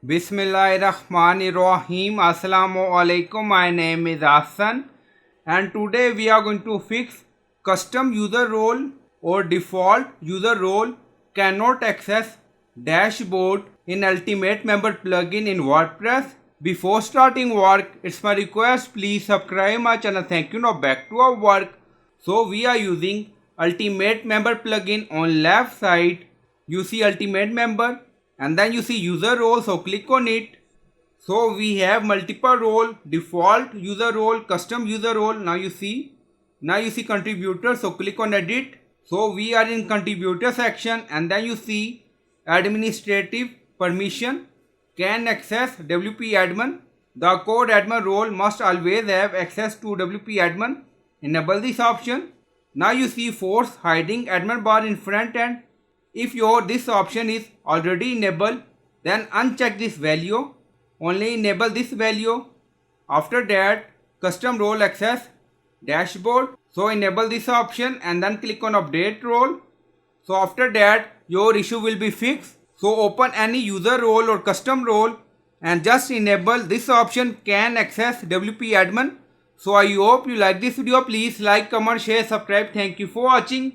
Bismillahirrahmanirrahim. Assalamu alaikum. My name is Hassan and today we are going to fix custom user role or default user role cannot access dashboard in Ultimate Member plugin in WordPress. Before starting work, it's my request, please subscribe my channel. Thank you. Now back to our work. So we are using Ultimate Member plugin. On left side you see Ultimate Member and then you see user role, so click on it. So we have multiple role, default user role, custom user role. Now you see contributor, so click on edit. So we are in contributor section and then you see administrative permission, can access WP admin. The code admin role must always have access to WP admin. Enable this option. Now you see force hiding admin bar in front end. If this option is already enabled, then uncheck this value. Only enable this value. After that, custom role access dashboard. So enable this option and then click on update role. So after that, your issue will be fixed. So open any user role or custom role and just enable this option, can access WP admin. So I hope you like this video. Please like, comment, share, subscribe. Thank you for watching.